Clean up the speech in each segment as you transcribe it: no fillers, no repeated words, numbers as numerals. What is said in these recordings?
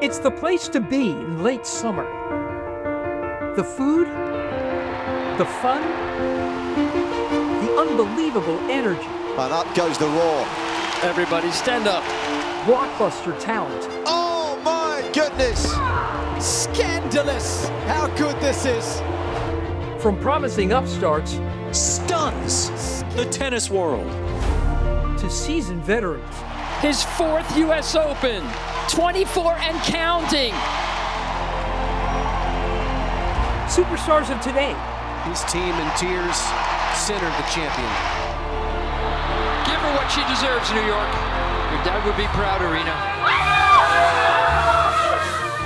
It's the place to be in late summer. The food, the fun, the unbelievable energy. And up goes the roar. Everybody stand up. Blockbuster talent. Oh my goodness! Scandalous how good this is. From promising upstarts Stuns the tennis world. to seasoned veterans. His 4th US Open, 24 and counting. Superstars of today. His team in tears, Sinner the champion. Give her what she deserves, New York. Your dad would be proud, Aryna.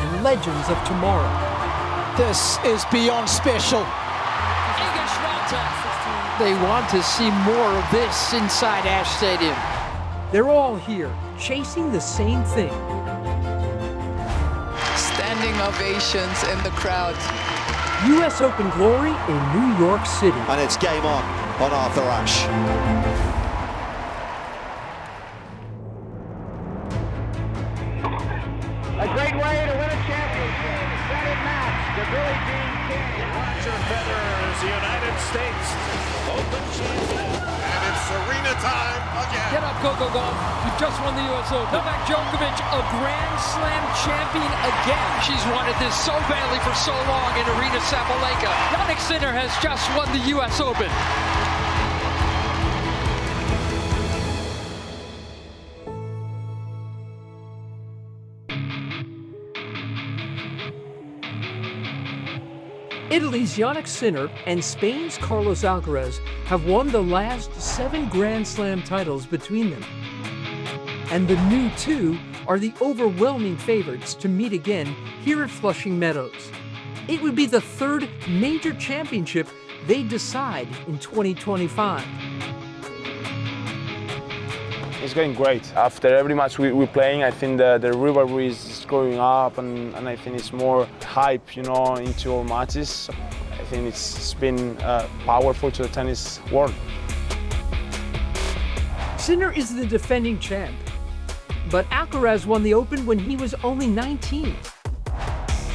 And legends of tomorrow. This is beyond special. They want to see more of this inside Ash Stadium. They're all here, chasing the same thing. Standing ovations in the crowd. US Open glory in New York City. And it's game on Arthur Ashe. A great way to win a championship. Second match, the Billie King. Roger Federer is the United States Open champion. And it's Aryna time again. Get up, go, go, go. You just won the US Open. Novak Djokovic, a Grand Slam champion again. She's wanted this so badly for so long in Aryna Sabalenka. Jannik Sinner has just won the US Open. Italy's Jannik Sinner and Spain's Carlos Alcaraz have won the last 7 Grand Slam titles between them. And the new two are the overwhelming favorites to meet again here at Flushing Meadows. It would be the 3rd major championship they decide in 2025. It's going great. After every match we're playing, I think the rivalry is growing up, and I think it's more hype, into our matches. I think it's been powerful to the tennis world. Sinner is the defending champ, but Alcaraz won the Open when he was only 19.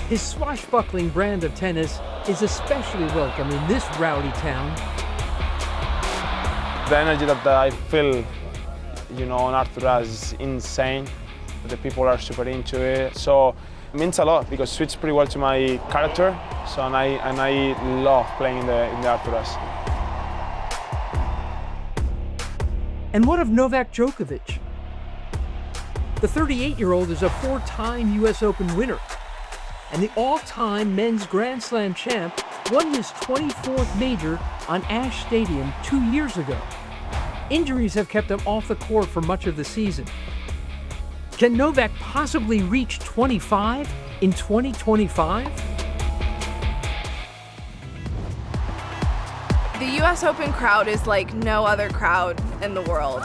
His swashbuckling brand of tennis is especially welcome in this rowdy town. The energy that I feel on Arthur Ashe is insane. The people are super into it, so it means a lot because it fits pretty well to my character. So and I love playing in the Arthur Ashe. And what of Novak Djokovic? The 38-year-old is a 4-time US Open winner, and the all-time men's Grand Slam champ won his 24th major on Ashe Stadium 2 years ago. Injuries have kept him off the court for much of the season. Can Novak possibly reach 25 in 2025? The US Open crowd is like no other crowd in the world.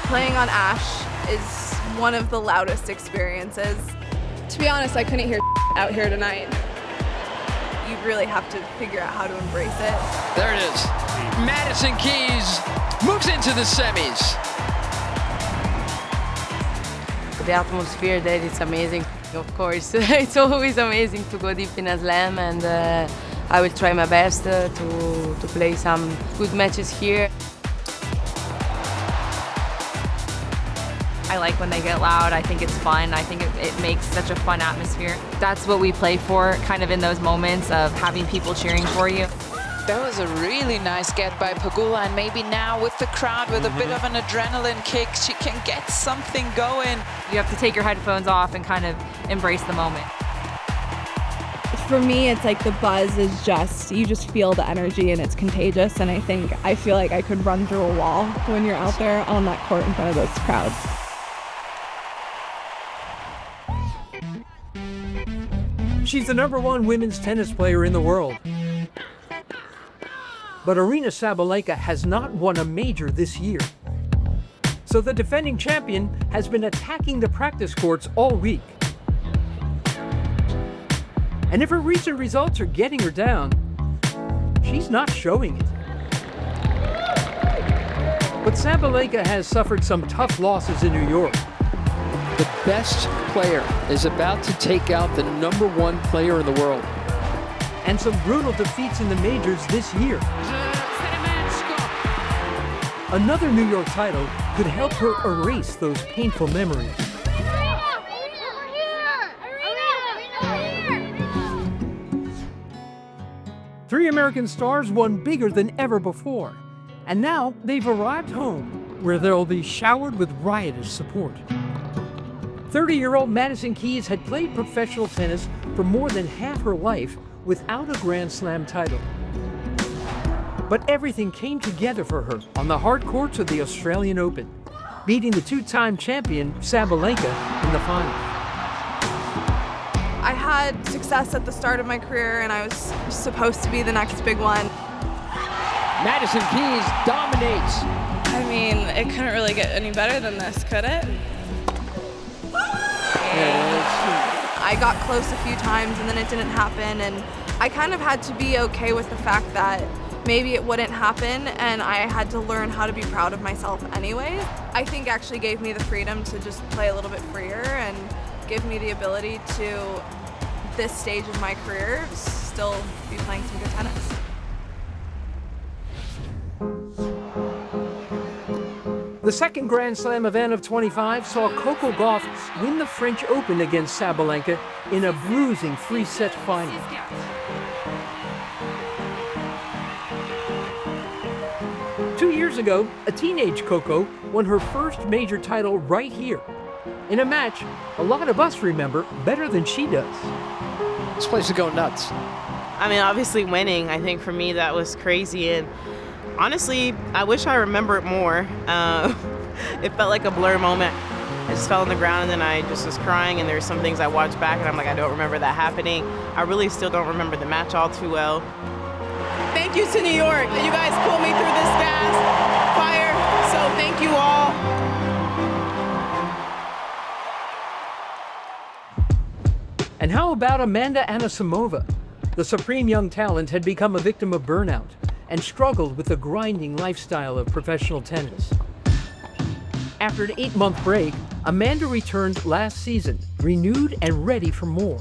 Playing on Ashe is one of the loudest experiences. To be honest, I couldn't hear out here tonight. You really have to figure out how to embrace it. There it is. Madison Keys moves into the semis. The atmosphere there is amazing. Of course, it's always amazing to go deep in a slam, and I will try my best to play some good matches here. I like when they get loud. I think it's fun. I think it makes such a fun atmosphere. That's what we play for, kind of in those moments of having people cheering for you. That was a really nice get by Pegula, and maybe now with the crowd, with a bit of an adrenaline kick, she can get something going. You have to take your headphones off and kind of embrace the moment. For me, it's like the buzz is you just feel the energy and it's contagious, and I feel like I could run through a wall when you're out there on that court in front of those crowds. She's the #1 women's tennis player in the world. But Aryna Sabalenka has not won a major this year. So the defending champion has been attacking the practice courts all week. And if her recent results are getting her down, she's not showing it. But Sabalenka has suffered some tough losses in New York. The best player is about to take out the #1 player in the world. And some brutal defeats in the majors this year. Another New York title could help her erase those painful memories. Three American stars won bigger than ever before. And now they've arrived home, where they'll be showered with riotous support. 30-year-old Madison Keys had played professional tennis for more than half her life without a Grand Slam title. But everything came together for her on the hard courts of the Australian Open, beating the two-time champion Sabalenka in the final. I had success at the start of my career, and I was supposed to be the next big one. Madison Keys dominates. I mean, it couldn't really get any better than this, could it? I got close a few times and then it didn't happen, and I kind of had to be okay with the fact that maybe it wouldn't happen, and I had to learn how to be proud of myself anyway. I think actually gave me the freedom to just play a little bit freer and give me the ability to, this stage of my career, still be playing some good tennis. The second Grand Slam event of 25 saw Coco Gauff win the French Open against Sabalenka in a bruising 3-set final. Two years ago, a teenage Coco won her first major title right here, in a match a lot of us remember better than she does. This place is going nuts. I mean, obviously winning, I think for me that was crazy, and honestly, I wish I remembered more. It felt like a blur moment. I just fell on the ground and then I just was crying, and there's some things I watched back and I'm like, I don't remember that happening. I really still don't remember the match all too well. Thank you to New York. You guys pulled me through this gas fire, so thank you all. And how about Amanda Anisimova? The supreme young talent had become a victim of burnout and struggled with the grinding lifestyle of professional tennis. After an 8-month break, Amanda returned last season, renewed and ready for more.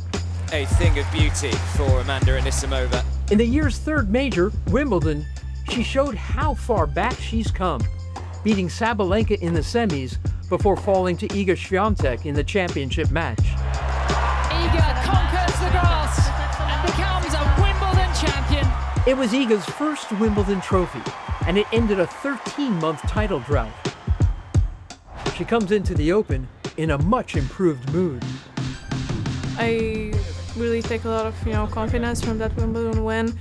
A thing of beauty for Amanda Anisimova. In the year's third major, Wimbledon, she showed how far back she's come, beating Sabalenka in the semis before falling to Iga Świątek in the championship match. Iga conquers the grass and becomes a Wimbledon champion. It was Iga's first Wimbledon trophy, and it ended a 13-month title drought. She comes into the Open in a much improved mood. I really take a lot of, confidence from that Wimbledon win.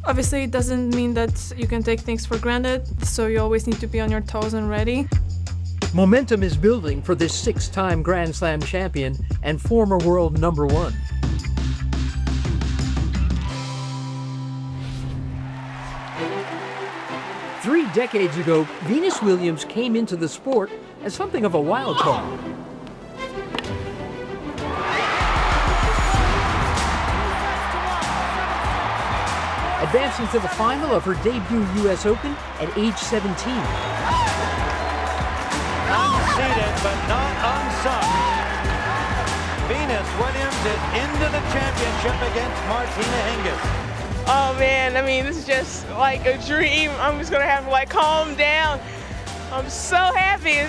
Obviously, it doesn't mean that you can take things for granted, so you always need to be on your toes and ready. Momentum is building for this 6-time Grand Slam champion and former world #1. Three decades ago, Venus Williams came into the sport as something of a wild card. Advancing to the final of her debut US Open at age 17. Unseated but not unsung. Venus Williams is into the championship against Martina Hingis. Oh man, I mean, this is just like a dream. I'm just gonna have to calm down. I'm so happy.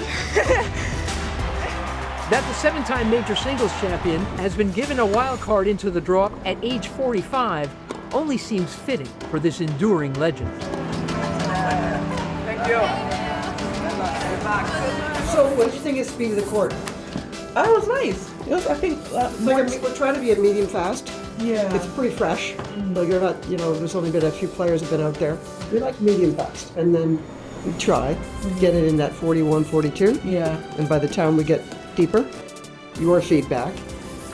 That the 7-time major singles champion has been given a wild card into the draw at age 45 only seems fitting for this enduring legend. Thank you. So, what did you think of the speed of the court? It was nice. I think we're trying to be a medium fast. Yeah. It's pretty fresh. So you're not, there's only been a few players have been out there. We like medium fast, and then we try get it in that 41, 42. Yeah. And by the time we get deeper, your feedback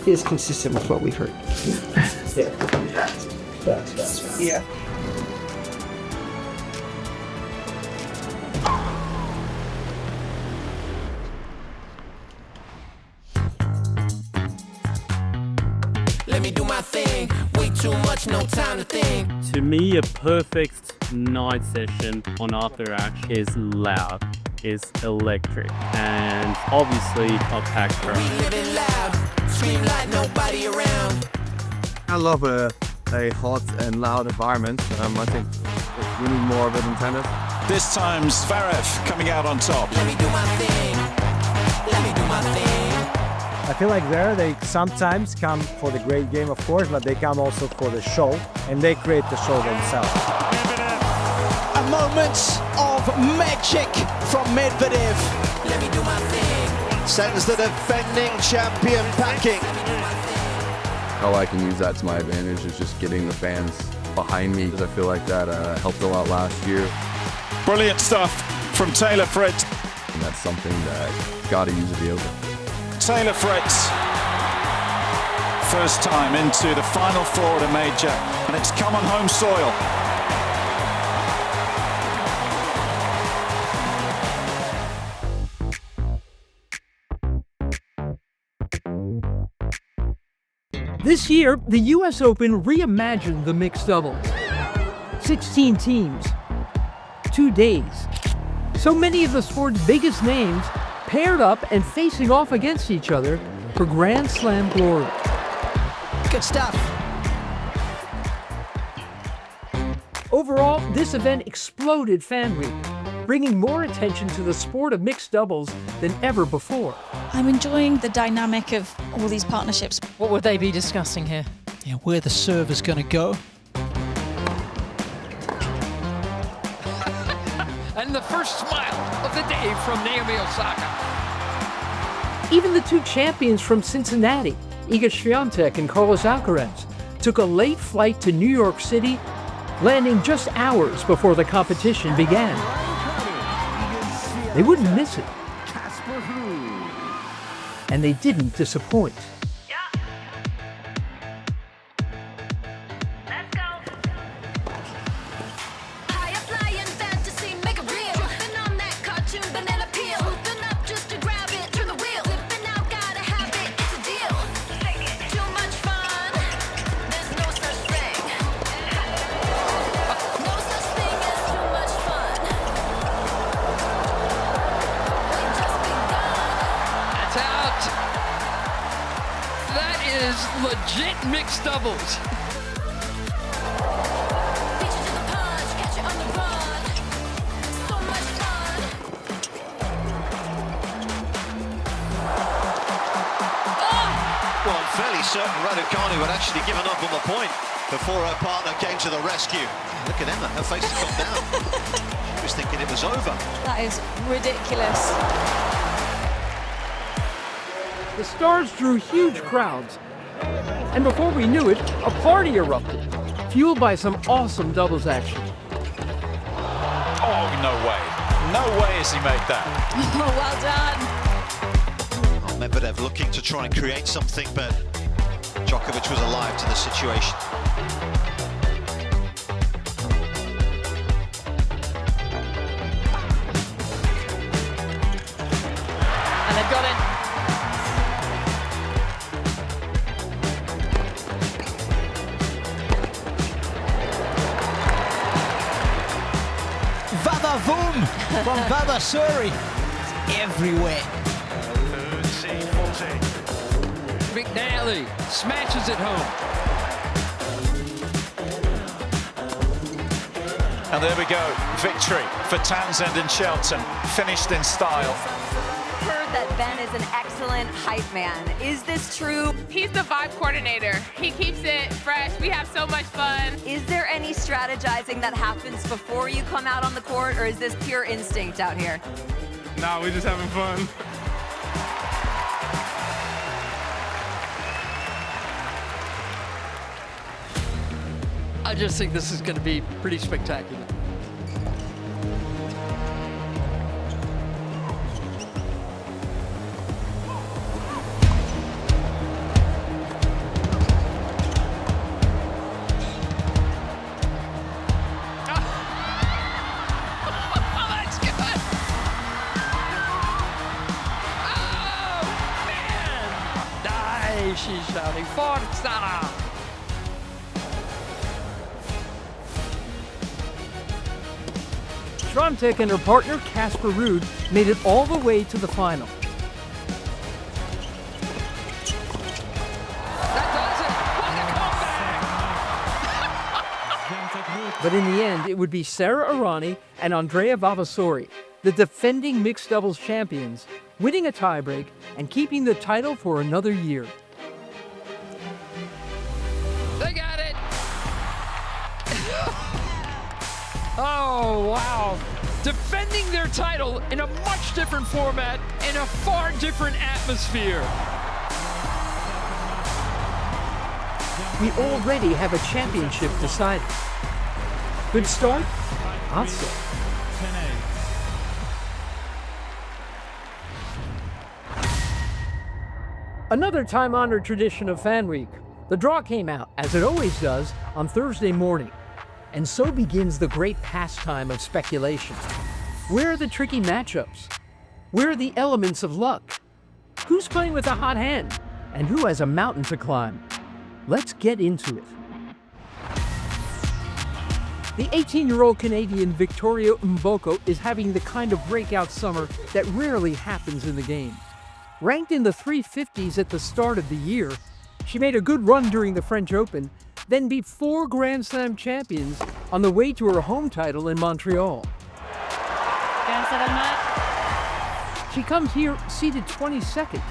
is consistent with what we've heard. Yeah. Fast. Yeah. Let me do my thing. Way too much, no time to think. To me, a perfect night session on Arthur Ashe is loud. is electric and obviously a packed crowd. Living loud, scream like nobody around. I love a hot and loud environment. I think we need more of it in tennis. This time Zverev coming out on top. Let me do my thing. Let me do my thing. I feel like they sometimes come for the great game, of course, but they come also for the show, and they create the show themselves. A moment of magic from Medvedev. Let me do my thing. Sends the defending champion packing. How I can use that to my advantage is just getting the fans behind me, because I feel like that helped a lot last year. Brilliant stuff from Taylor Fritz. And that's something that got to use at the Open. Taylor Fritz, first time into the Final Four at a major, and it's come on home soil. This year, the US Open reimagined the mixed doubles. 16 teams, 2 days. So many of the sport's biggest names paired up and facing off against each other for Grand Slam glory. Good stuff. Overall, this event exploded fan reach, bringing more attention to the sport of mixed doubles than ever before. I'm enjoying the dynamic of all these partnerships. What would they be discussing here? Yeah, where the serve is going to go. And the first smile of the day from Naomi Osaka. Even the two champions from Cincinnati, Iga Swiatek and Carlos Alcaraz, took a late flight to New York City, landing just hours before the competition began. They wouldn't miss it. And they didn't disappoint. Legit mixed doubles. Well, I'm fairly certain Raducanu had actually given up on the point before her partner came to the rescue. Look at Emma, her face has gone down. She was thinking it was over. That is ridiculous. The stars drew huge crowds. And before we knew it, a party erupted, fueled by some awesome doubles action. Oh, no way. No way has he made that. Well done. Oh, Medvedev looking to try and create something, but Djokovic was alive to the situation. And they've got it. Vavavoom from Vavasuri. Everywhere. McNally smashes it home. And there we go, victory for Townsend and Shelton, finished in style. Heard that Ben is an excellent hype man. Is this true? He's the vibe coordinator. He keeps it fresh. We have so much fun. Is there any strategizing that happens before you come out on the court, or is this pure instinct out here? Nah, we're just having fun. I just think this is going to be pretty spectacular. She's shouting, Forza! Świątek and her partner Casper Ruud made it all the way to the final. But in the end, it would be Sara Aryna and Andrea Vavasori, the defending mixed doubles champions, winning a tiebreak and keeping the title for another year. They got it! Oh, wow. Defending their title in a much different format, in a far different atmosphere. We already have a championship decided. Good start? Awesome. Another time-honored tradition of Fan Week. The draw came out, as it always does, on Thursday morning. And so begins the great pastime of speculation. Where are the tricky matchups? Where are the elements of luck? Who's playing with a hot hand? And who has a mountain to climb? Let's get into it. The 18-year-old Canadian Victoria Mboko is having the kind of breakout summer that rarely happens in the game. Ranked in the 350s at the start of the year, she made a good run during the French Open, then beat 4 Grand Slam champions on the way to her home title in Montreal. She comes here seated 22nd.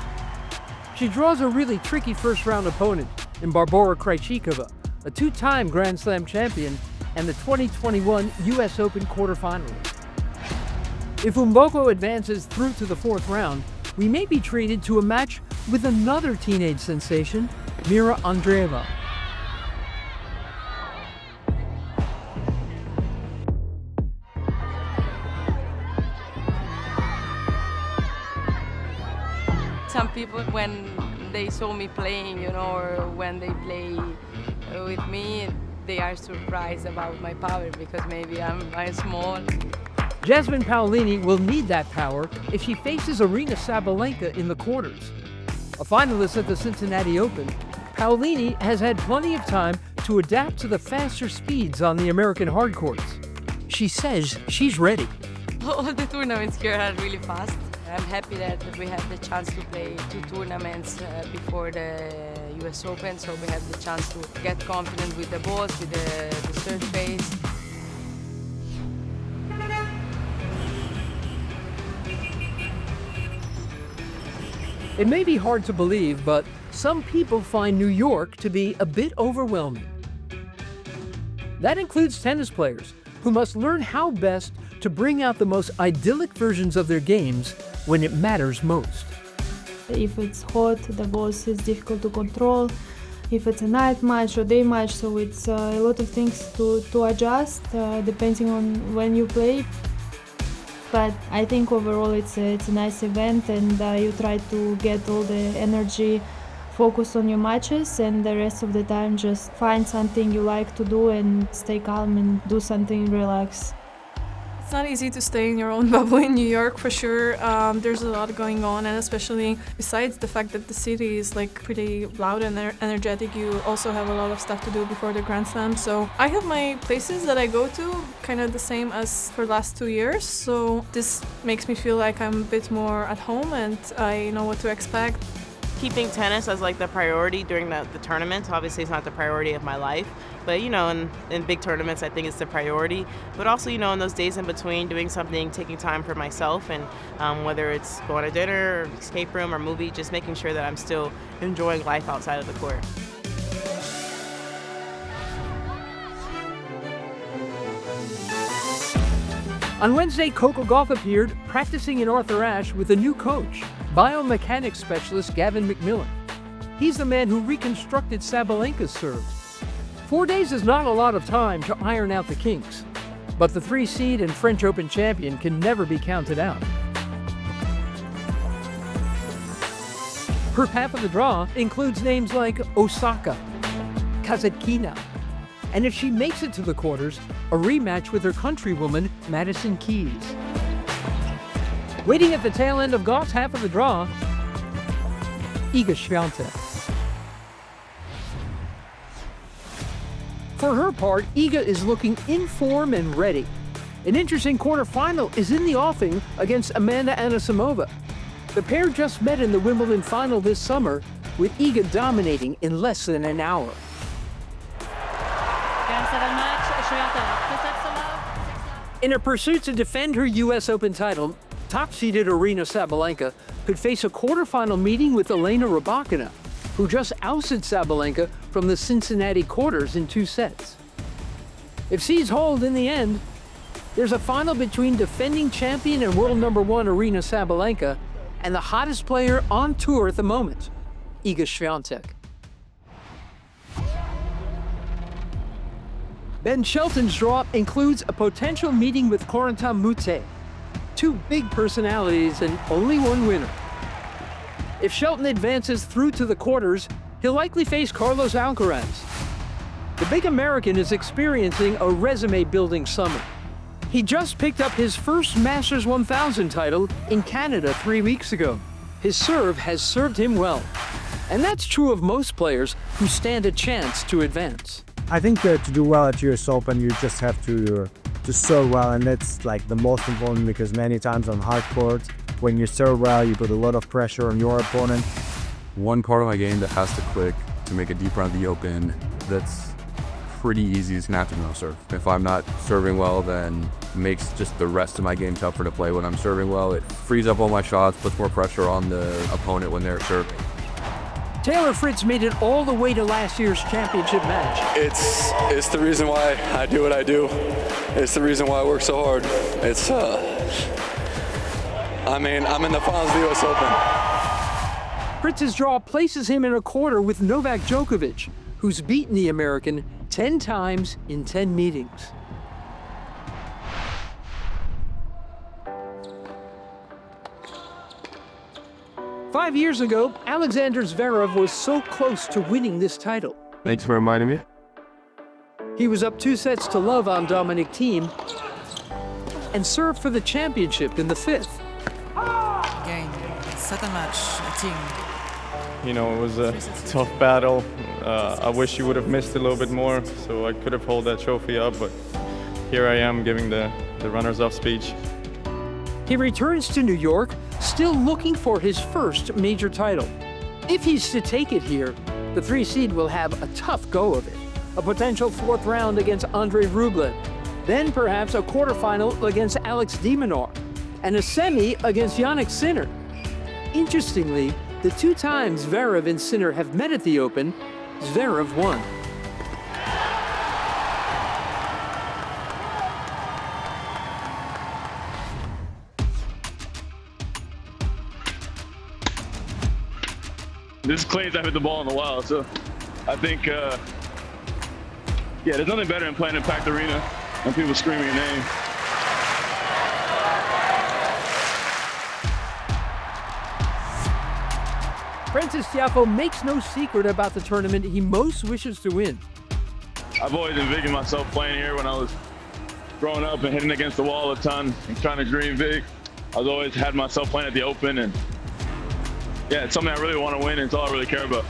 She draws a really tricky first-round opponent in Barbora Krejcikova, a 2-time Grand Slam champion and the 2021 US Open quarterfinalist. If Mboko advances through to the 4th round, we may be treated to a match with another teenage sensation, Mira Andreeva. Some people, when they saw me playing, or when they play with me, they are surprised about my power because maybe I'm small. Jasmine Paolini will need that power if she faces Aryna Sabalenka in the quarters. A finalist at the Cincinnati Open, Paolini has had plenty of time to adapt to the faster speeds on the American hard courts. She says she's ready. All the tournaments here are really fast. I'm happy that we have the chance to play 2 tournaments before the US Open, so we have the chance to get confident with the balls, with the serve phase. It may be hard to believe, but some people find New York to be a bit overwhelming. That includes tennis players, who must learn how best to bring out the most idyllic versions of their games when it matters most. If it's hot, the balls is difficult to control. If it's a night match or day match, so it's a lot of things to adjust depending on when you play. But I think overall it's a nice event, and you try to get all the energy focused on your matches, and the rest of the time just find something you like to do and stay calm and do something relaxed. It's not easy to stay in your own bubble in New York, for sure. There's a lot going on, and especially besides the fact that the city is pretty loud and energetic, you also have a lot of stuff to do before the Grand Slam. So I have my places that I go to, kind of the same as for the last 2 years. So this makes me feel like I'm a bit more at home and I know what to expect. Keeping tennis as the priority during the tournaments. Obviously it's not the priority of my life, but in big tournaments I think it's the priority. But also in those days in between, doing something, taking time for myself, and whether it's going to dinner or escape room or movie, just making sure that I'm still enjoying life outside of the court. On Wednesday, Coco Gauff appeared practicing in Arthur Ashe with a new coach, biomechanics specialist Gavin McMillan. He's the man who reconstructed Sabalenka's serve. 4 days is not a lot of time to iron out the kinks, but the 3-seed and French Open champion can never be counted out. Her path of the draw includes names like Osaka, Kasatkina, and if she makes it to the quarters, a rematch with her countrywoman, Madison Keys. Waiting at the tail end of Gauff's half of the draw, Iga Świątek. For her part, Iga is looking in form and ready. An interesting quarterfinal is in the offing against Amanda Anisimova. The pair just met in the Wimbledon final this summer, with Iga dominating in less than an hour. In a pursuit to defend her US Open title, top-seeded Aryna Sabalenka could face a quarterfinal meeting with Elena Rybakina, who just ousted Sabalenka from the Cincinnati quarters in 2 sets. If seeds hold in the end, there's a final between defending champion and world #1 Aryna Sabalenka and the hottest player on tour at the moment, Iga Świątek. Ben Shelton's draw includes a potential meeting with Corentin Moutet, 2 big personalities and only 1 winner. If Shelton advances through to the quarters, he'll likely face Carlos Alcaraz. The big American is experiencing a resume-building summer. He just picked up his first Masters 1000 title in Canada 3 weeks ago. His serve has served him well. And that's true of most players who stand a chance to advance. I think to do well at US Open, you just have to serve well, and that's like the most important, because many times on hard courts, when you serve well, you put a lot of pressure on your opponent. One part of my game that has to click to make a deep run at the Open, that's pretty easy, is gonna have to know serve. If I'm not serving well, then it makes just the rest of my game tougher to play. When I'm serving well, it frees up all my shots, puts more pressure on the opponent when they're serving. Taylor Fritz made it all the way to last year's championship match. It's the reason why I do what I do. It's the reason why I work so hard. I'm in the finals of the US Open. Fritz's draw places him in a quarter with Novak Djokovic, who's beaten the American 10 times in 10 meetings. Five years ago, Alexander Zverev was so close to winning this title. Thanks for reminding me. He was up 2 sets to love on Dominic Thiem and served for the championship in the 5th. Game, set a match, a team. You know, it was a tough battle. I wish he would have missed a little bit more, so I could have held that trophy up, but here I am giving the runners-up speech. He returns to New York, still looking for his first major title. If he's to take it here, the 3 seed will have a tough go of it. A potential 4th round against Andrei Rublev, then perhaps a quarterfinal against Alex de Minaur, and a semi against Jannik Sinner. Interestingly, the 2 times Zverev and Sinner have met at the Open, Zverev won. This is Clay's I hit the ball in a while, so I think, there's nothing better than playing in a packed arena and people screaming your name. Frances Tiafoe makes no secret about the tournament he most wishes to win. I've always envisioned myself playing here when I was growing up and hitting against the wall a ton and trying to dream big. I've always had myself playing at the Open, and it's something I really want to win, and it's all I really care about.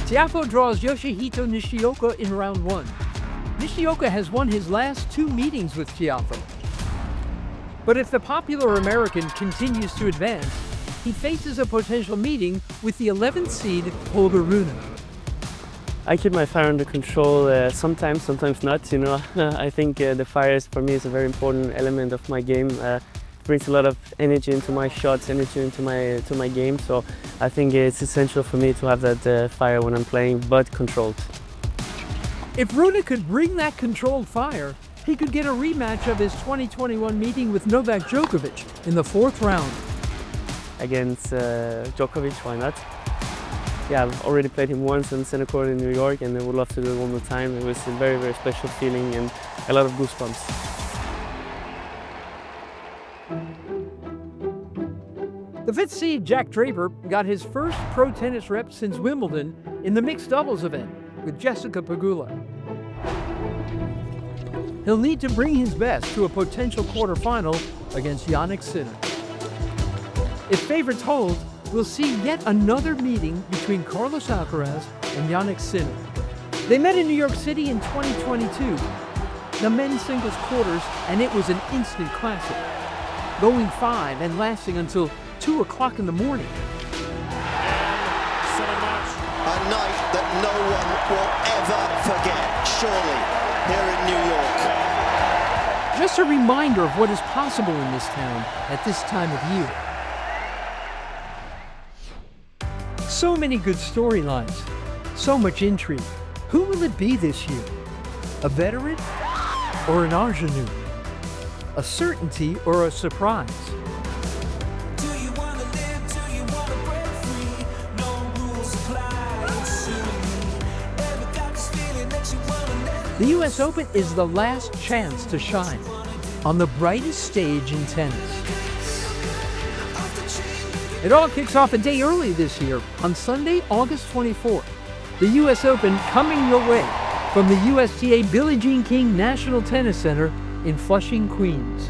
Tiafoe draws Yoshihito Nishioka in round 1. Nishioka has won his last 2 meetings with Tiafoe. But if the popular American continues to advance, he faces a potential meeting with the 11th seed Holger Rune. I keep my fire under control, sometimes not, you know. I think the fire for me is a very important element of my game. Brings a lot of energy into my shots, energy into my game, so I think it's essential for me to have that fire when I'm playing, but controlled. If Rune could bring that controlled fire, he could get a rematch of his 2021 meeting with Novak Djokovic in the 4th round. Against Djokovic, why not? Yeah, I've already played him once on center court in New York, and I would love to do it one more time. It was a very, very special feeling and a lot of goosebumps. The 5th seed Jack Draper got his first pro tennis rep since Wimbledon in the mixed doubles event with Jessica Pegula. He'll need to bring his best to a potential quarterfinal against Jannik Sinner. If favorites hold, we'll see yet another meeting between Carlos Alcaraz and Jannik Sinner. They met in New York City in 2022. the men's singles quarters, and it was an instant classic, going 5 and lasting until 2 o'clock in the morning. A night that no one will ever forget, surely, here in New York. Just a reminder of what is possible in this town at this time of year. So many good storylines, so much intrigue. Who will it be this year? A veteran or an ingenue? A certainty or a surprise? The US Open is the last chance to shine on the brightest stage in tennis. It all kicks off a day early this year on Sunday, August 24th. The US Open coming your way from the USTA Billie Jean King National Tennis Center in Flushing, Queens.